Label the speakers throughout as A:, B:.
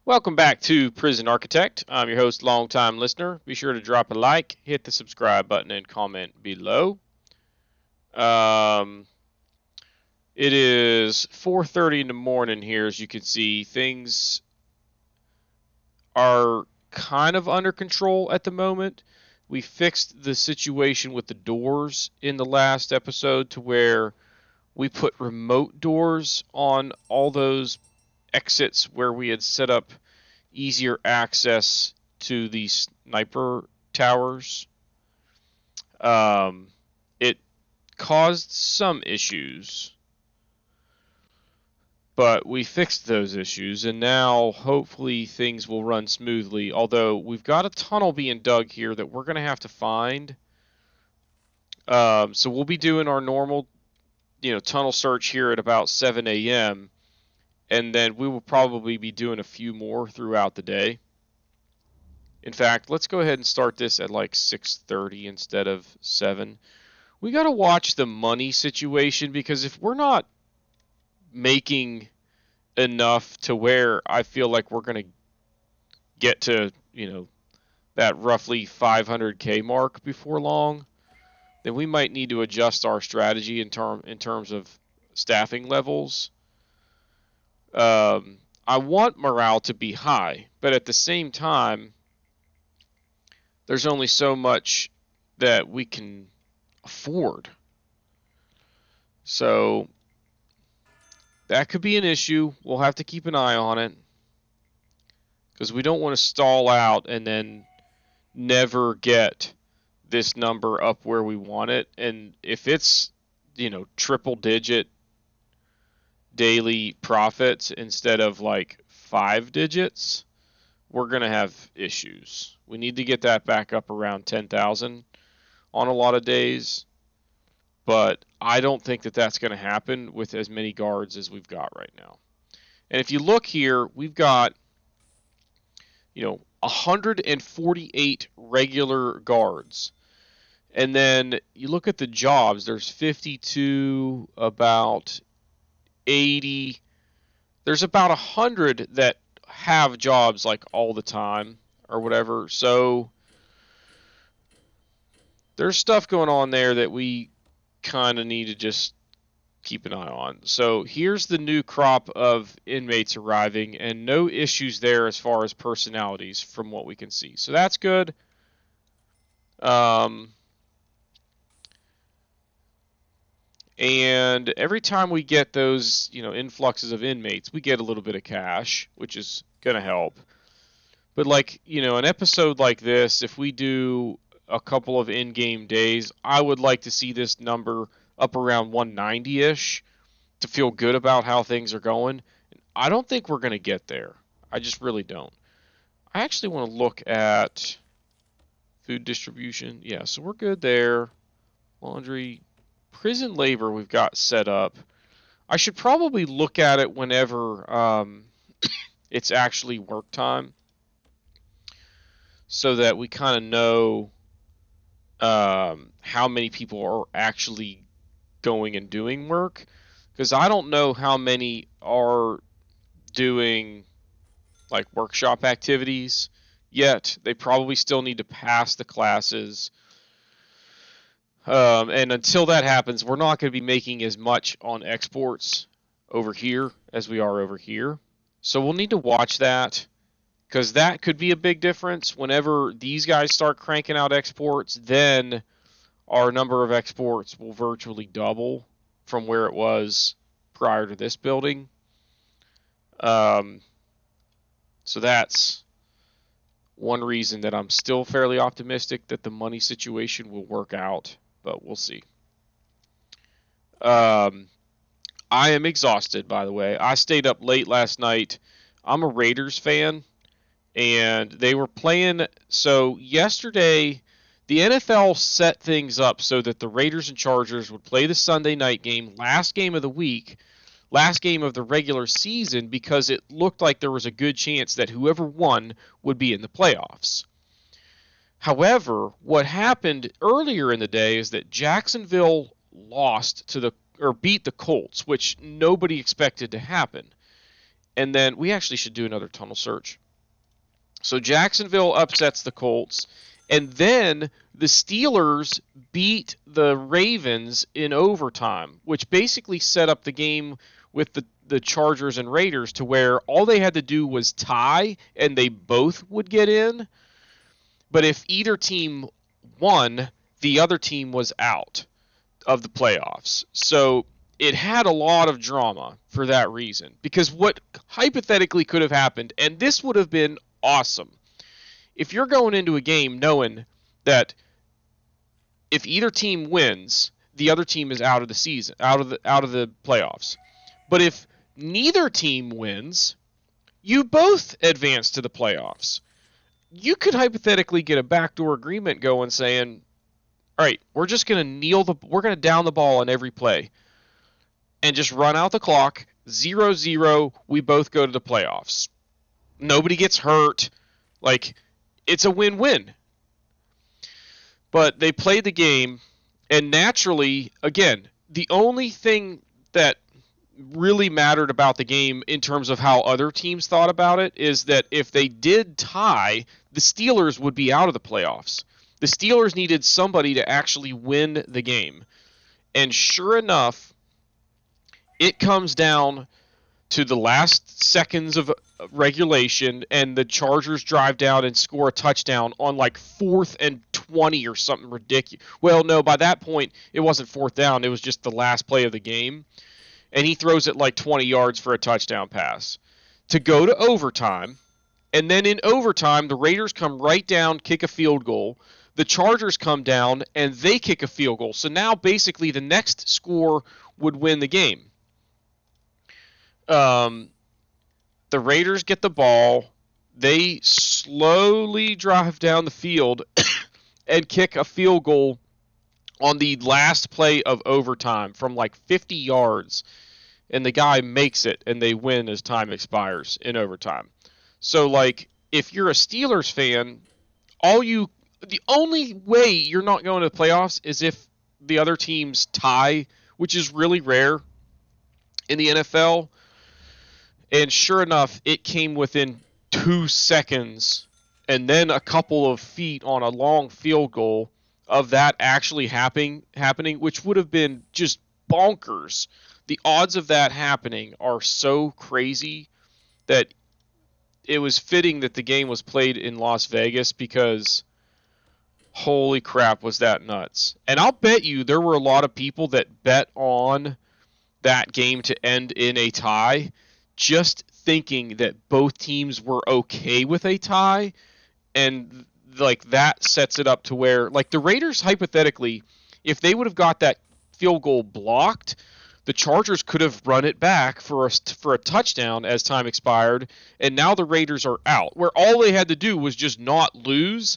A: Welcome back to Prison Architect. I'm your host, longtime listener. Be sure to drop a like, hit the subscribe button, and comment below. Um, it is 4:30 in the morning here, as you can see. Things are kind of under control at the moment. We fixed the situation with the doors in the last episode to where we put remote doors on all those exits where we had set up easier access to these sniper towers. Um, it caused some issues, but we fixed those issues, and now hopefully things will run smoothly. Although we've got a tunnel being dug here that we're going to have to find. So we'll be doing our normal, tunnel search here at about 7 a.m. And then we will probably be doing a few more throughout the day. In fact, let's go ahead and start this at like 6:30 instead of 7. We got to watch the money situation because if we're not making enough to where I feel like we're going to get to, that roughly 500K mark before long, then we might need to adjust our strategy in terms of staffing levels. I want morale to be high, but at the same time, there's only so much that we can afford. So that could be an issue. We'll have to keep an eye on it because we don't want to stall out and then never get this number up where we want it. And if it's, triple digit daily profits instead of like 5 digits, we're going to have issues. We need to get that back up around 10,000 on a lot of days, but I don't think that that's going to happen with as many guards as we've got right now. And if you look here, we've got 148 regular guards. And then you look at the jobs, there's 52, about 80. There's about 100 that have jobs like all the time or whatever. So there's stuff going on there that we kind of need to just keep an eye on. So here's the new crop of inmates arriving, and no issues there as far as personalities from what we can see. So that's good. Um, and every time we get those, influxes of inmates, we get a little bit of cash, which is going to help. But like, an episode like this, if we do a couple of in-game days, I would like to see this number up around 190-ish to feel good about how things are going. I don't think we're going to get there. I just really don't. I actually want to look at food distribution. Yeah, so we're good there. Laundry, prison labor we've got set up. I should probably look at it whenever it's actually work time so that we kind of know how many people are actually going and doing work. Because I don't know how many are doing like workshop activities yet. They probably still need to pass the classes. And until that happens, we're not going to be making as much on exports over here as we are over here. So we'll need to watch that because that could be a big difference. Whenever these guys start cranking out exports, then our number of exports will virtually double from where it was prior to this building. So that's one reason that I'm still fairly optimistic that the money situation will work out, but we'll see. I am exhausted, by the way. I stayed up late last night. I'm a Raiders fan, and they were playing. So yesterday, the NFL set things up so that the Raiders and Chargers would play the Sunday night game, last game of the week, last game of the regular season, because it looked like there was a good chance that whoever won would be in the playoffs. However, what happened earlier in the day is that Jacksonville lost to the or beat the Colts, which nobody expected to happen. And then we actually should do another tunnel search. So Jacksonville upsets the Colts, and then the Steelers beat the Ravens in overtime, which basically set up the game with the Chargers and Raiders to where all they had to do was tie and they both would get in. But if either team won, the other team was out of the playoffs. So it had a lot of drama for that reason. Because what hypothetically could have happened, and this would have been awesome, if you're going into a game knowing that if either team wins, the other team is out of the season, out of the playoffs. But if neither team wins, you both advance to the playoffs. You could hypothetically get a backdoor agreement going saying, all right, we're just going to we're going to down the ball on every play and just run out the clock, 0-0, we both go to the playoffs. Nobody gets hurt. Like, it's a win-win. But they played the game, and naturally, again, the only thing that really mattered about the game in terms of how other teams thought about it is that if they did tie, the Steelers would be out of the playoffs. The Steelers needed somebody to actually win the game. And sure enough, it comes down to the last seconds of regulation, and the Chargers drive down and score a touchdown on like 4th and 20 or something ridiculous. Well, no, by that point, it wasn't 4th down. It was just the last play of the game. And he throws it like 20 yards for a touchdown pass to go to overtime. And then in overtime, the Raiders come right down, kick a field goal. The Chargers come down, and they kick a field goal. So now basically the next score would win the game. The Raiders get the ball. They slowly drive down the field and kick a field goal on the last play of overtime from like 50 yards. And the guy makes it, and they win as time expires in overtime. So, like, if you're a Steelers fan, the only way you're not going to the playoffs is if the other teams tie, which is really rare in the NFL. And sure enough, it came within 2 seconds and then a couple of feet on a long field goal of that actually happening, which would have been just bonkers. The odds of that happening are so crazy that it was fitting that the game was played in Las Vegas because holy crap, was that nuts. And I'll bet you there were a lot of people that bet on that game to end in a tie, just thinking that both teams were okay with a tie, and like that sets it up to where like the Raiders hypothetically, if they would have got that field goal blocked, the Chargers could have run it back for a touchdown as time expired, and now the Raiders are out, where all they had to do was just not lose.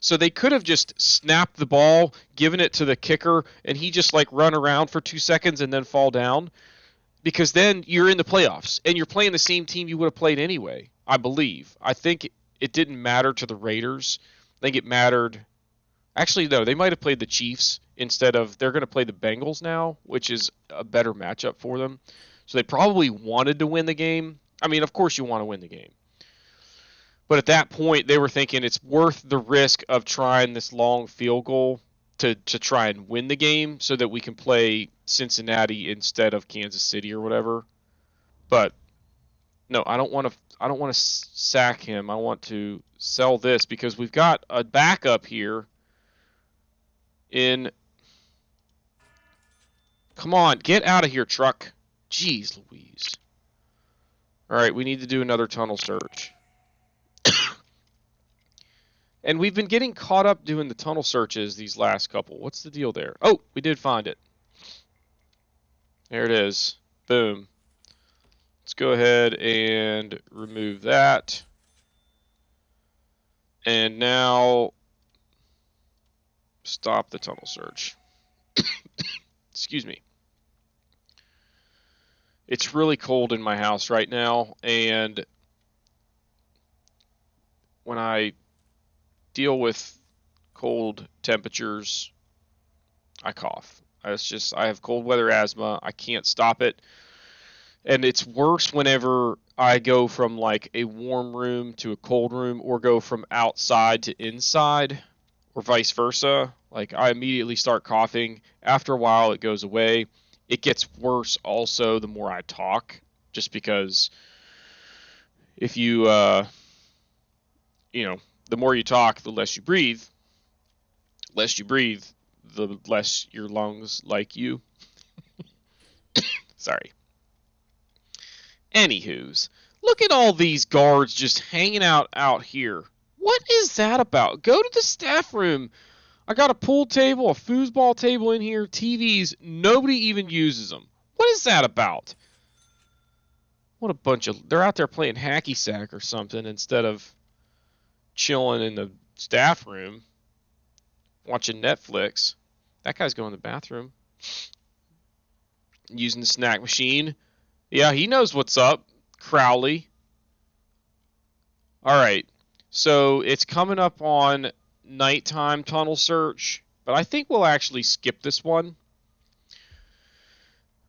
A: So they could have just snapped the ball, given it to the kicker, and he just like run around for 2 seconds and then fall down. Because then you're in the playoffs, and you're playing the same team you would have played anyway, I believe. I think it didn't matter to the Raiders. I think it mattered. Actually, no, they might have played the Chiefs instead of. They're going to play the Bengals now, which is a better matchup for them. So they probably wanted to win the game. I mean, of course you want to win the game. But at that point, they were thinking it's worth the risk of trying this long field goal to try and win the game so that we can play Cincinnati instead of Kansas City or whatever. But no, I don't want to sack him. I want to sell this because we've got a backup here in. Come on, get out of here, truck. Jeez Louise. All right, we need to do another tunnel search. And we've been getting caught up doing the tunnel searches these last couple. What's the deal there? Oh, we did find it. There it is. Boom. Let's go ahead and remove that. And now stop the tunnel search. Excuse me. It's really cold in my house right now, and when I deal with cold temperatures, I cough. I have cold weather asthma. I can't stop it. And it's worse whenever I go from like a warm room to a cold room, or go from outside to inside, or vice versa. Like I immediately start coughing. After a while, it goes away. It gets worse also the more I talk, just because if you, you know, the more you talk, the less you breathe. Less you breathe, the less your lungs like you. Sorry. Anywho's, look at all these guards just hanging out here. What is that about? Go to the staff room. I got a pool table, a foosball table in here, TVs. Nobody even uses them. What is that about? What a bunch of... They're out there playing hacky sack or something instead of chilling in the staff room watching Netflix. That guy's going to the bathroom. Using the snack machine. Yeah, he knows what's up. Crowley. All right. So it's coming up on nighttime tunnel search, but I think we'll actually skip this one.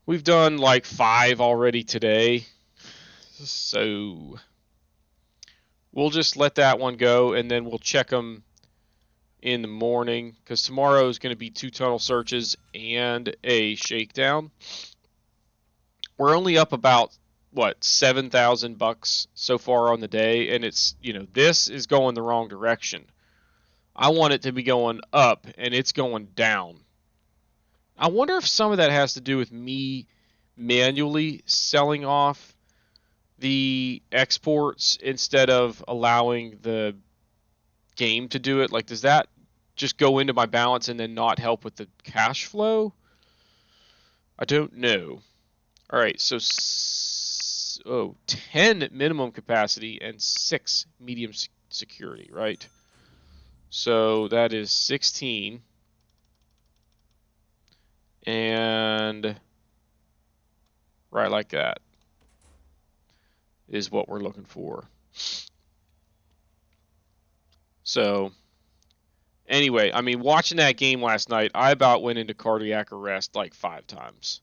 A: We've done like 5 already today. So we'll just let that one go, and then we'll check them in the morning, because tomorrow is going to be 2 tunnel searches and a shakedown. We're only up about, what, $7,000 so far on the day, and it's, this is going the wrong direction. I want it to be going up, and it's going down. I wonder if some of that has to do with me manually selling off the exports instead of allowing the game to do it. Like, does that just go into my balance and then not help with the cash flow? I don't know. All right, so 10 minimum capacity and 6 medium security, right? So that is 16. And right like that is what we're looking for. So anyway, I mean, watching that game last night, I about went into cardiac arrest like 5 times.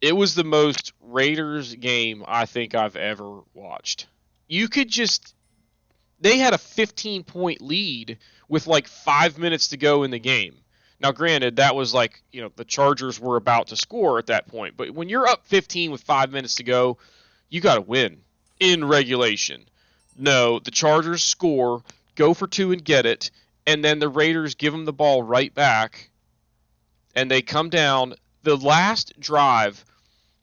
A: It was the most Raiders game I think I've ever watched. They had a 15-point lead with like 5 minutes to go in the game. Now, granted, that was like, the Chargers were about to score at that point. But when you're up 15 with 5 minutes to go, you got to win in regulation. No, the Chargers score, go for 2 and get it, and then the Raiders give them the ball right back, and they come down. The last drive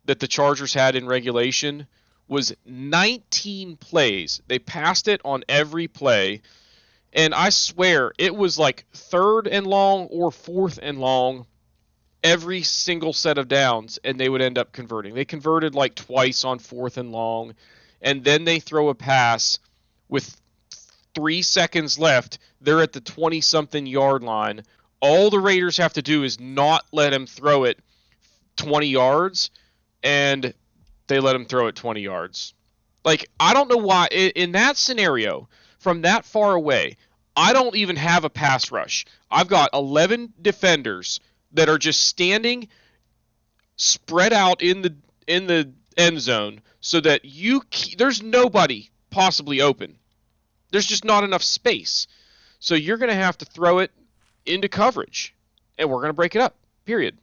A: that the Chargers had in regulation was 19 plays. They passed it on every play. And I swear, it was like 3rd and long or 4th and long every single set of downs, and they would end up converting. They converted like twice on 4th and long, and then they throw a pass with 3 seconds left. They're at the 20-something yard line. All the Raiders have to do is not let him throw it 20 yards, and they let him throw it 20 yards. Like, I don't know why. In that scenario, from that far away, I don't even have a pass rush. I've got 11 defenders that are just standing spread out in the end zone so that there's nobody possibly open. There's just not enough space. So you're going to have to throw it into coverage, and we're going to break it up, period.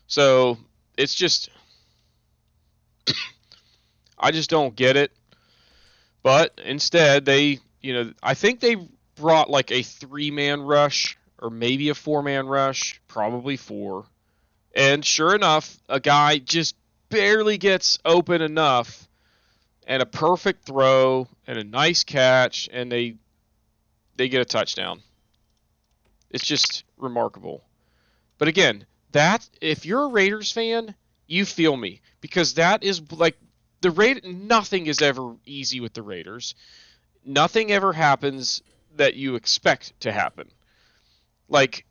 A: So it's just, I just don't get it. But instead, I think they brought like a 3-man rush or maybe a 4-man rush, probably 4. And sure enough, a guy just barely gets open enough, and a perfect throw and a nice catch, and they get a touchdown. It's just remarkable. But again, if you're a Raiders fan, you feel me, because that is like nothing is ever easy with the Raiders. Nothing ever happens that you expect to happen. Like,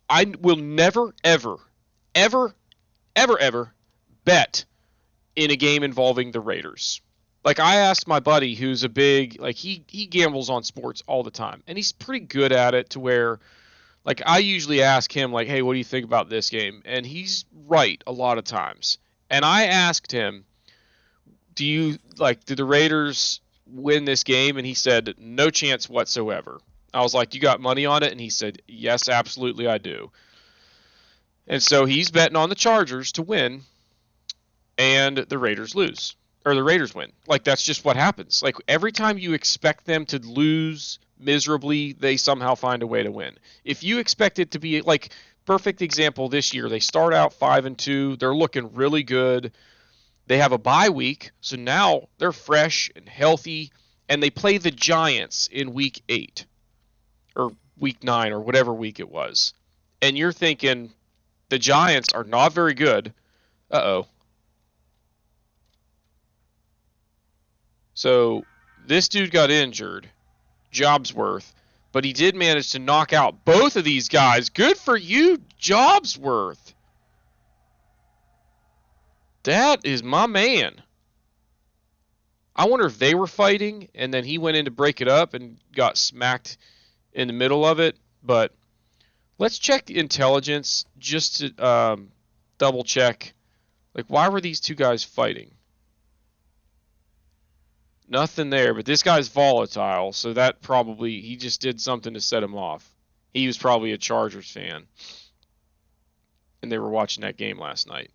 A: I will never, ever, ever, ever, ever bet in a game involving the Raiders. Like, I asked my buddy who's a big, like, he gambles on sports all the time, and he's pretty good at it to where, Like, I usually ask him, like, hey, what do you think about this game? And he's right a lot of times. And I asked him, did the Raiders win this game? And he said, no chance whatsoever. I was like, you got money on it? And he said, yes, absolutely, I do. And so he's betting on the Chargers to win, and the Raiders lose. Or the Raiders win. Like, that's just what happens. Like, every time you expect them to lose miserably, they somehow find a way to win. If you expect it to be, like, perfect example this year, they start out 5-2, they're looking really good. They have a bye week, so now they're fresh and healthy, and they play the Giants in week 8 or week 9 or whatever week it was. And you're thinking the Giants are not very good. Uh-oh. So this dude got injured, Jobsworth, but he did manage to knock out both of these guys. Good for you, Jobsworth. That is my man. I wonder if they were fighting and then he went in to break it up and got smacked in the middle of it. But let's check the intelligence just to double check. Like, why were these two guys fighting? Nothing there, but this guy's volatile, so that probably, he just did something to set him off. He was probably a Chargers fan, and they were watching that game last night.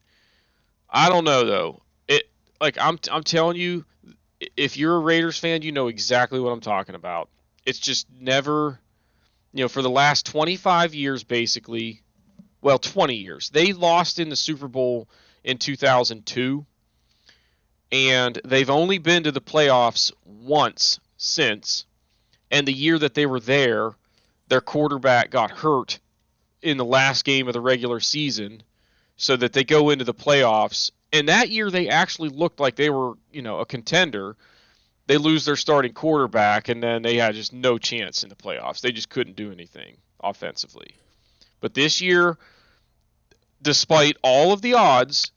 A: I don't know though. I'm telling you, if you're a Raiders fan, you know exactly what I'm talking about. It's just never, for the last 25 years basically, well, 20 years. They lost in the Super Bowl in 2002. And they've only been to the playoffs once since. And the year that they were there, their quarterback got hurt in the last game of the regular season so that they go into the playoffs. And that year they actually looked like they were, a contender. They lose their starting quarterback, and then they had just no chance in the playoffs. They just couldn't do anything offensively. But this year, despite all of the odds,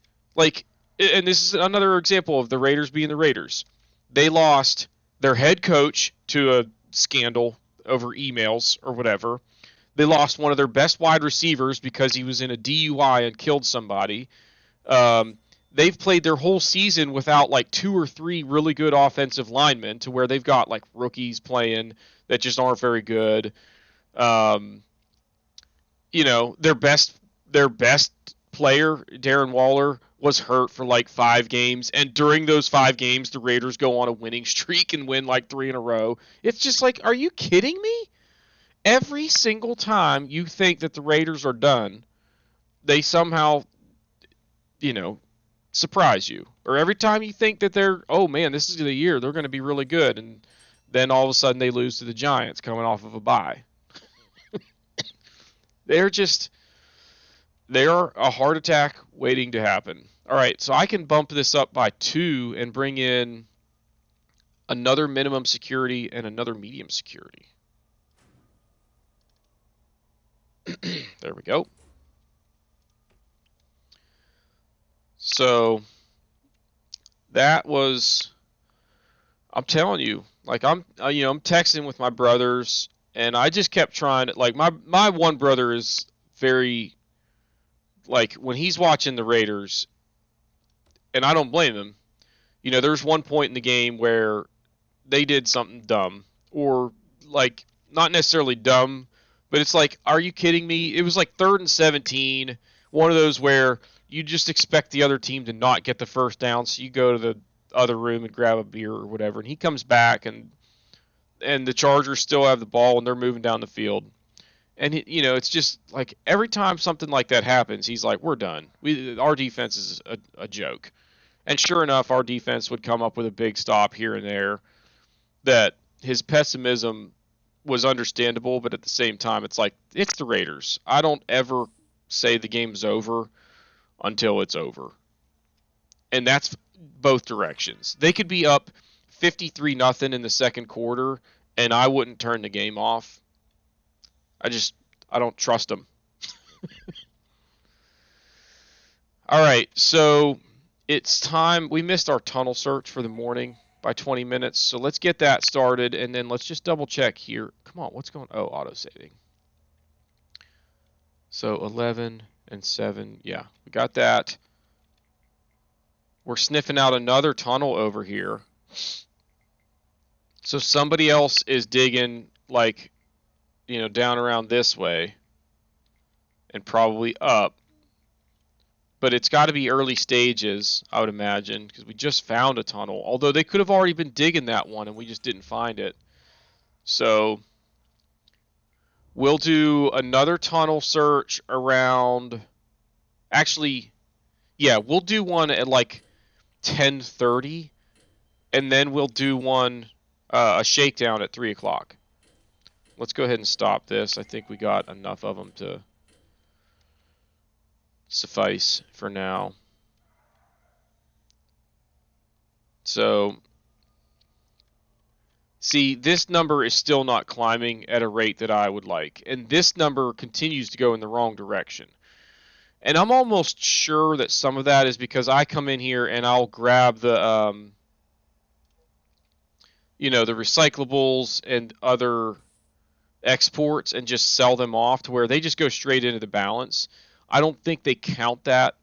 A: and this is another example of the Raiders being the Raiders. They lost their head coach to a scandal over emails or whatever. They lost one of their best wide receivers because he was in a DUI and killed somebody. They've played their whole season without like 2 or 3 really good offensive linemen, to where they've got like rookies playing that just aren't very good. Their best player, Darren Waller, was hurt for like 5 games, and during those 5 games the Raiders go on a winning streak and win like 3 in a row. It's just like, are you kidding me? Every single time you think that the Raiders are done, they somehow, surprise you. Or every time you think that they're, oh man, this is the year, they're going to be really good, and then all of a sudden they lose to the Giants coming off of a bye. They're a heart attack waiting to happen. All right, so I can bump this up by 2 and bring in another minimum security and another medium security. There we go. So that was, I'm telling you, like I'm texting with my brothers, and I just kept trying to, like, my one brother is very, like, when he's watching the Raiders, and I don't blame him, there's one point in the game where they did something dumb, or like not necessarily dumb, but it's like, are you kidding me? It was like 3rd and 17, one of those where you just expect the other team to not get the first down, so you go to the other room and grab a beer or whatever, and he comes back, and the Chargers still have the ball, and they're moving down the field. And it's just like every time something like that happens, he's like, "We're done. Our defense is a joke." And sure enough, our defense would come up with a big stop here and there. That his pessimism was understandable, but at the same time, it's like, it's the Raiders. I don't ever say the game's over until it's over, and that's both directions. They could be up 53-0 in the second quarter, and I wouldn't turn the game off. I don't trust them. All right, so it's time. We missed our tunnel search for the morning by 20 minutes, so let's get that started, and then let's just double check here. Come on, what's going on? Oh, auto saving. So 11 and 7. Yeah, we got that. We're sniffing out another tunnel over here. So somebody else is digging, like, down around this way and probably up. But it's got to be early stages, I would imagine, because we just found a tunnel. Although they could have already been digging that one and we just didn't find it. So we'll do another tunnel search around. Actually, yeah, we'll do one at like 10:30, and then we'll do one a shakedown at 3 o'clock. Let's go ahead and stop this. I think we got enough of them to suffice for now. So, see, this number is still not climbing at a rate that I would like, and this number continues to go in the wrong direction. And I'm almost sure that some of that is because I come in here and I'll grab the the recyclables and other exports and just sell them off to where they just go straight into the balance. I don't think they count that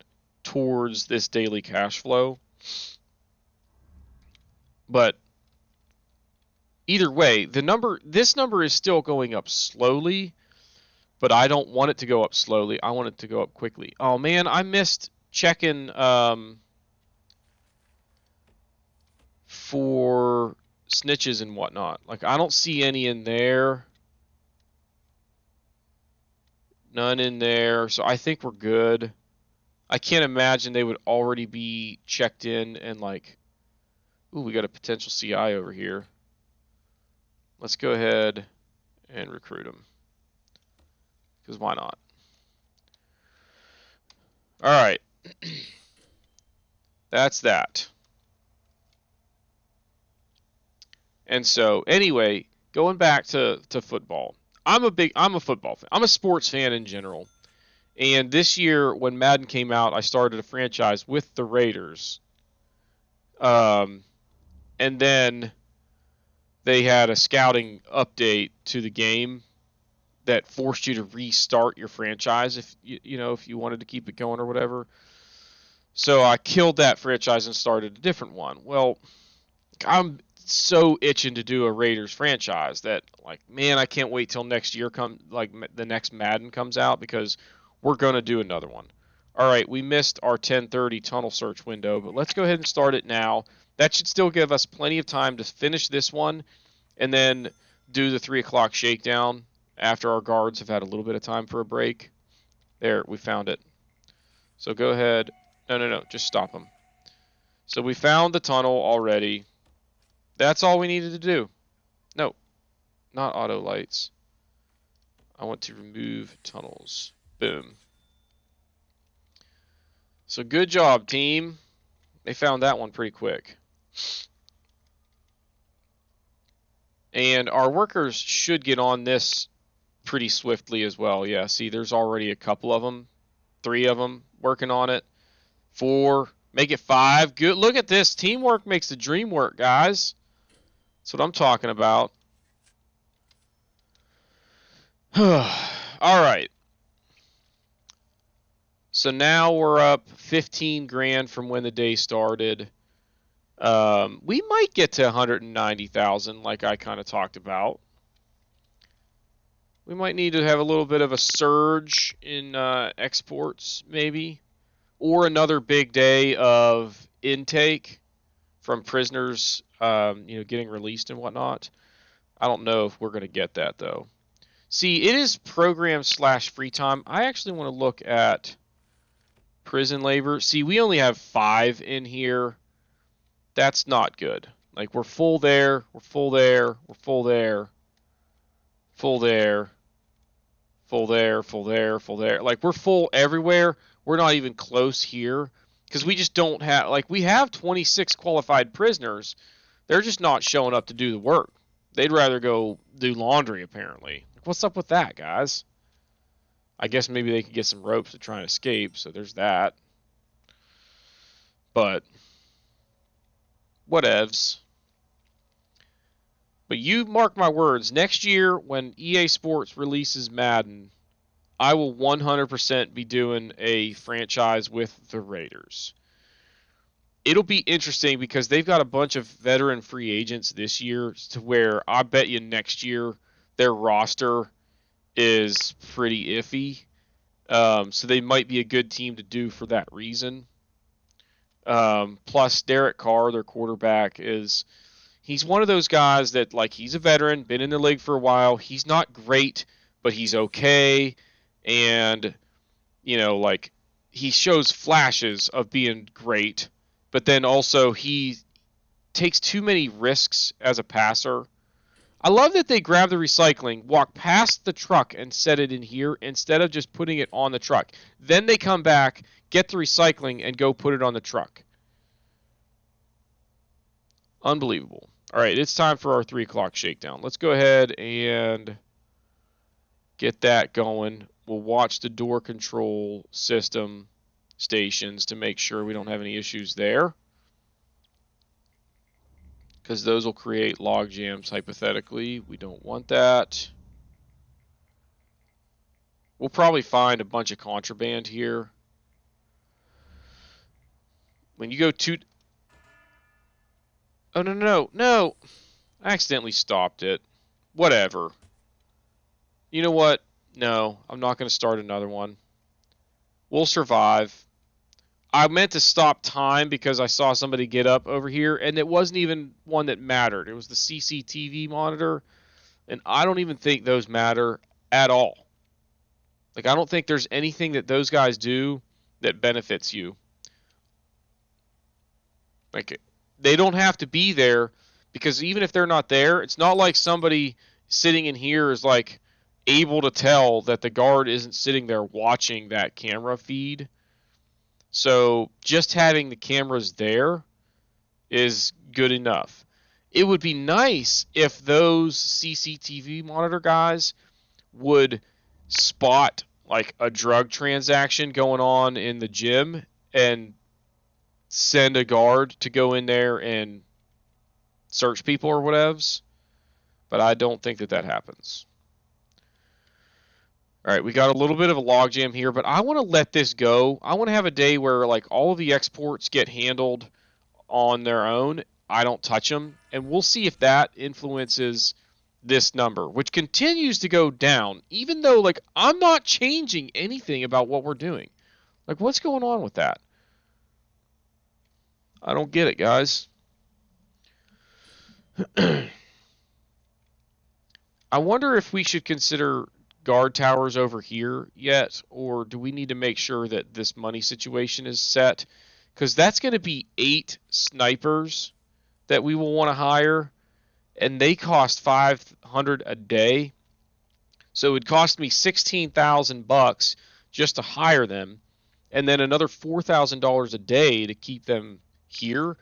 A: towards this daily cash flow. But either way, this number is still going up slowly, but I don't want it to go up slowly. I want it to go up quickly. Oh man, I missed checking for snitches and whatnot. Like, I don't see any in there. None in there. So I think we're good. I can't imagine they would already be checked in and like, ooh, we got a potential CI over here. Let's go ahead and recruit him. Because why not? All right. That's that. And so, anyway, going back to football. I'm a football fan. I'm a sports fan in general. And this year, when Madden came out, I started a franchise with the Raiders. And then they had a scouting update to the game that forced you to restart your franchise if if you wanted to keep it going or whatever. So I killed that franchise and started a different one. Well, I'm so itching to do a Raiders franchise that, like, man, I can't wait till next year the next Madden comes out, because we're going to do another one. All right, we missed our 10:30 tunnel search window, but let's go ahead and start it now. That should still give us plenty of time to finish this one and then do the 3 o'clock shakedown after our guards have had a little bit of time for a break. There, we found it. So go ahead. No, just stop them. So we found the tunnel already. That's all we needed to do. No, not auto lights. I want to remove tunnels. Boom. So good job, team. They found that one pretty quick. And our workers should get on this pretty swiftly as well. Yeah, see, there's already a couple of them. 3 of them working on it. 4. Make it 5. Good. Look at this. Teamwork makes the dream work, guys. That's what I'm talking about. All right. So now we're up 15 grand from when the day started. We might get to 190,000 like I kind of talked about. We might need to have a little bit of a surge in exports, maybe. Or another big day of intake from prisoners, getting released and whatnot. I don't know if we're going to get that, though. See, it is program/free time. I actually want to look at prison labor. See, we only have 5 in here. That's not good. Like, we're full there, we're full there, we're full there, full there, full there, full there, full there. Like, we're full everywhere. We're not even close here because we just don't have, like, we have 26 qualified prisoners. They're just not showing up to do the work. They'd rather go do laundry, apparently. Like, what's up with that, guys? I guess maybe they could get some ropes to try and escape, so there's that. But whatevs. But you mark my words, next year when EA Sports releases Madden, I will 100% be doing a franchise with the Raiders. It'll be interesting because they've got a bunch of veteran free agents this year to where I bet you next year their roster is pretty iffy. So they might be a good team to do for that reason. Plus, Derek Carr, their quarterback, he's one of those guys that, like, he's a veteran, been in the league for a while. He's not great, but he's okay. And, like, he shows flashes of being great, but then also he takes too many risks as a passer. I love that they grab the recycling, walk past the truck, and set it in here instead of just putting it on the truck. Then they come back, get the recycling, and go put it on the truck. Unbelievable. All right, it's time for our 3 o'clock shakedown. Let's go ahead and get that going. We'll watch the door control system stations to make sure we don't have any issues there, because those will create log jams hypothetically. We don't want that. We'll probably find a bunch of contraband here. When you go to... Oh, no. I accidentally stopped it. Whatever. You know what? No, I'm not going to start another one. We'll survive. I meant to stop time because I saw somebody get up over here, and it wasn't even one that mattered. It was the CCTV monitor, and I don't even think those matter at all. Like, I don't think there's anything that those guys do that benefits you. Like, they don't have to be there, because even if they're not there, it's not like somebody sitting in here is, like, able to tell that the guard isn't sitting there watching that camera feed. So just having the cameras there is good enough. It would be nice if those CCTV monitor guys would spot, like, a drug transaction going on in the gym and send a guard to go in there and search people or whatevs. But I don't think that happens. All right, we got a little bit of a logjam here, but I want to let this go. I want to have a day where, like, all of the exports get handled on their own. I don't touch them, and we'll see if that influences this number, which continues to go down, even though, like, I'm not changing anything about what we're doing. Like, what's going on with that? I don't get it, guys. I wonder if we should consider guard towers over here yet, or do we need to make sure that this money situation is set? Because that's going to be 8 snipers that we will want to hire, and they cost $500 a day. So it would cost me $16,000 just to hire them, and then another $4,000 a day to keep them here.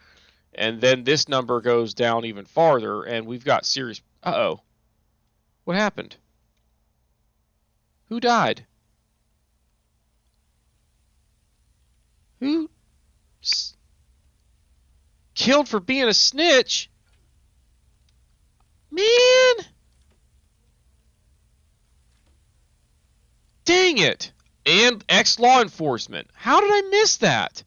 A: And then this number goes down even farther, and we've got serious... Uh-oh. What happened? Who died? Who killed for being a snitch? Man! Dang it! And ex-law enforcement. How did I miss that?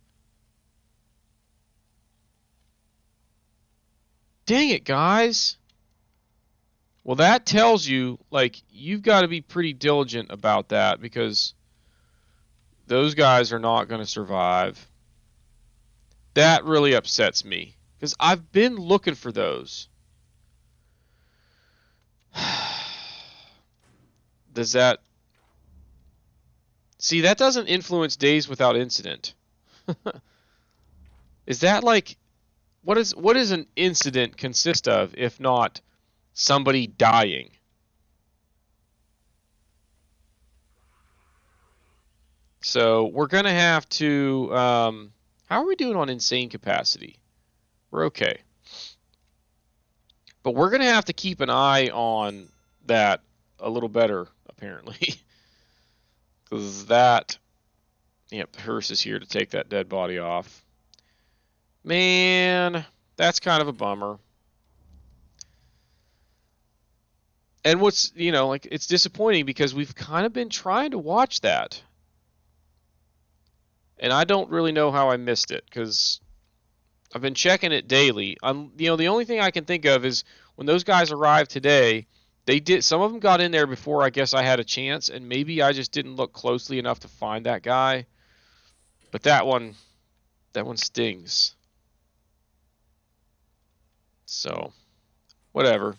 A: Dang it, guys. Well, that tells you, like, you've got to be pretty diligent about that, because those guys are not going to survive. That really upsets me, because I've been looking for those. Does that... See, that doesn't influence days without incident. Is that, like... What does an incident consist of, if not somebody dying? So we're going to have to... how are we doing on insane capacity? We're okay. But we're going to have to keep an eye on that a little better, apparently. Because that... Yep, the hearse is here to take that dead body off. Man, that's kind of a bummer. And what's, like, it's disappointing because we've kind of been trying to watch that. And I don't really know how I missed it because I've been checking it daily. The only thing I can think of is when those guys arrived today, some of them got in there before I guess I had a chance, and maybe I just didn't look closely enough to find that guy. But that one stings. So, whatever.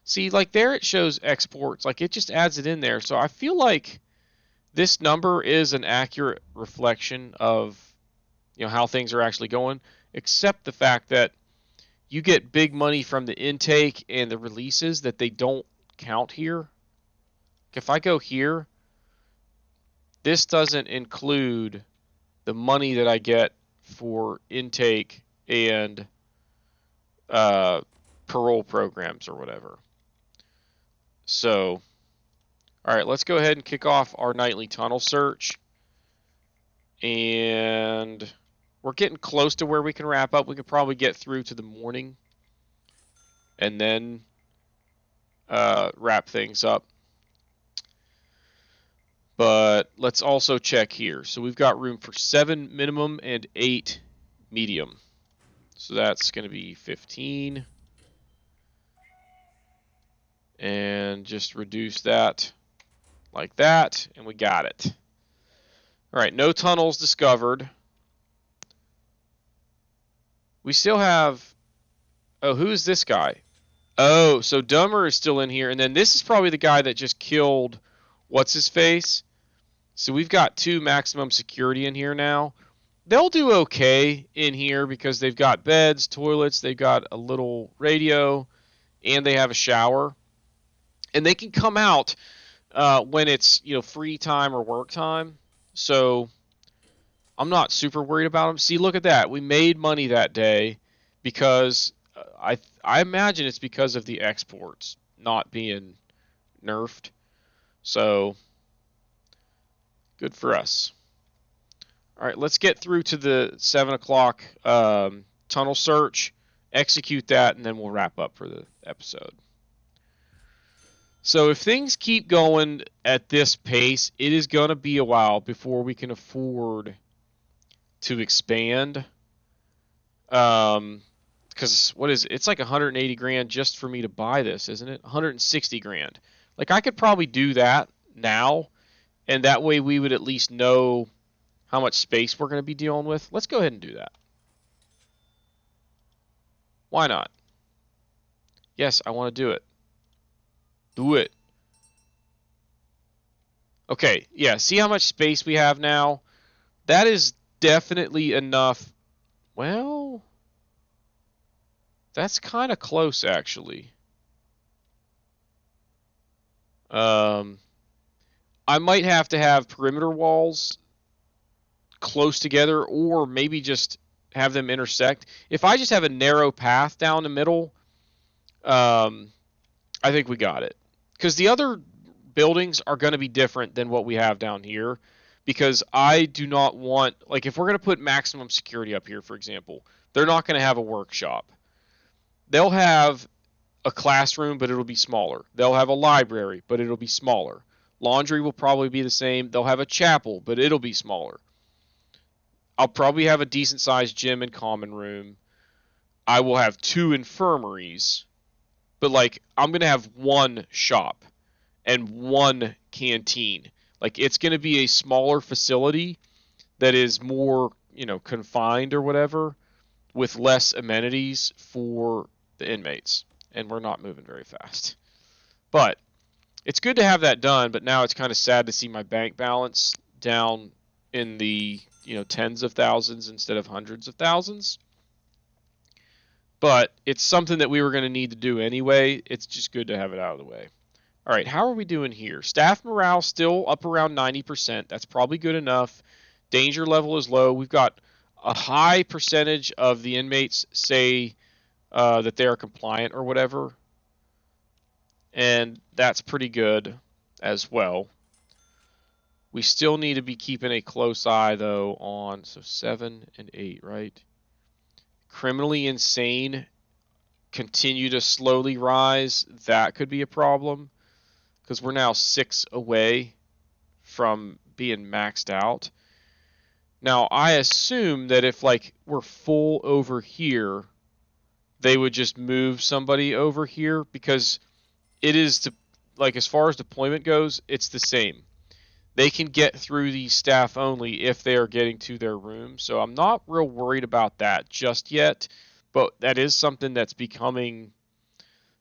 A: See, like there it shows exports, like it just adds it in there. So I feel like this number is an accurate reflection of how things are actually going, except the fact that you get big money from the intake and the releases that they don't count here. If I go here, this doesn't include the money that I get for intake and parole programs or whatever. So, all right, let's go ahead and kick off our nightly tunnel search. And we're getting close to where we can wrap up. We could probably get through to the morning and then wrap things up. But let's also check here. So we've got room for 7 minimum and 8 medium. So that's going to be 15. And just reduce that like that, and we got it. All right, no tunnels discovered. We still have... Oh, who's this guy? Oh, so Dummer is still in here, and then this is probably the guy that just killed what's-his-face. So we've got 2 maximum security in here now. They'll do okay in here because they've got beds, toilets, they've got a little radio, and they have a shower. And they can come out when it's free time or work time. So I'm not super worried about them. See, look at that. We made money that day because I imagine it's because of the exports not being nerfed. So good for us. All right, let's get through to the 7 o'clock tunnel search, execute that, and then we'll wrap up for the episode. So if things keep going at this pace, it is going to be a while before we can afford to expand. Because what is it? It's like 180 grand just for me to buy this, isn't it? 160 grand. Like I could probably do that now, and that way we would at least know how much space we're going to be dealing with. Let's go ahead and do that. Why not? Yes, I want to do it. Do it. Okay, yeah, see how much space we have now? That is definitely enough. Well, that's kind of close, actually. I might have to have perimeter walls close together, or maybe just have them intersect. If I just have a narrow path down the middle, I think we got it. Because the other buildings are going to be different than what we have down here. Because I do not want, like, if we're going to put maximum security up here, for example, they're not going to have a workshop. They'll have a classroom, but it'll be smaller. They'll have a library, but it'll be smaller. Laundry will probably be the same. They'll have a chapel, but it'll be smaller. I'll probably have a decent-sized gym and common room. I will have 2 infirmaries, but, like, I'm going to have 1 shop and 1 canteen. Like, it's going to be a smaller facility that is more, confined or whatever, with less amenities for the inmates. And we're not moving very fast. But it's good to have that done, but now it's kind of sad to see my bank balance down in the, tens of thousands instead of hundreds of thousands. But it's something that we were going to need to do anyway. It's just good to have it out of the way. All right, how are we doing here? Staff morale still up around 90%. That's probably good enough. Danger level is low. We've got a high percentage of the inmates say that they are compliant or whatever. And that's pretty good as well. We still need to be keeping a close eye, though, on, so 7 and 8, right? Criminally insane continue to slowly rise, that could be a problem because we're now 6 away from being maxed out. Now, I assume that if like we're full over here, they would just move somebody over here because it is like as far as deployment goes, it's the same. They can get through the staff only if they are getting to their room. So I'm not real worried about that just yet, but that is something that's becoming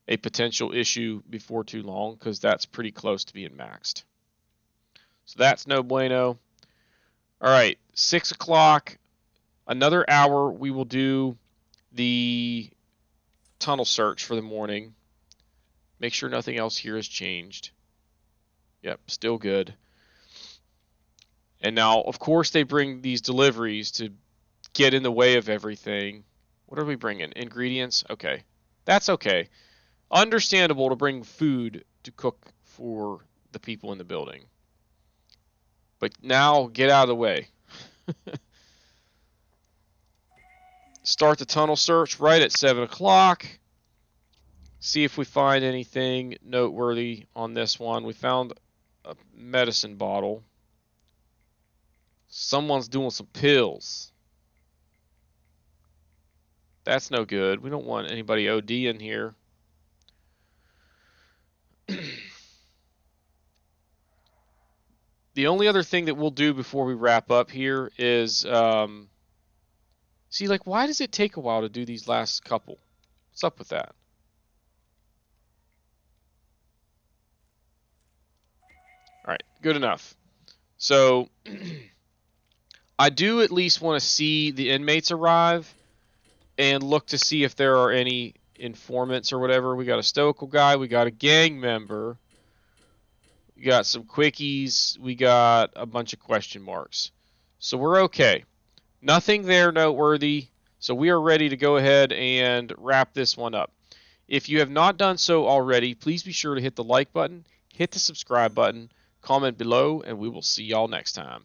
A: a potential issue before too long because that's pretty close to being maxed. So that's no bueno. All right, 6 o'clock, another hour, we will do the tunnel search for the morning. Make sure nothing else here has changed. Yep, still good. And now, of course, they bring these deliveries to get in the way of everything. What are we bringing? Ingredients? Okay. That's okay. Understandable to bring food to cook for the people in the building. But now, get out of the way. Start the tunnel search right at 7 o'clock. See if we find anything noteworthy on this one. We found a medicine bottle. Someone's doing some pills. That's no good. We don't want anybody OD in here. The only other thing that we'll do before we wrap up here is, see, like, why does it take a while to do these last couple? What's up with that? All right, good enough. So, I do at least want to see the inmates arrive and look to see if there are any informants or whatever. We got a stoical guy. We got a gang member. We got some quickies. We got a bunch of question marks. So we're okay. Nothing there noteworthy. So we are ready to go ahead and wrap this one up. If you have not done so already, please be sure to hit the like button, hit the subscribe button, comment below, and we will see y'all next time.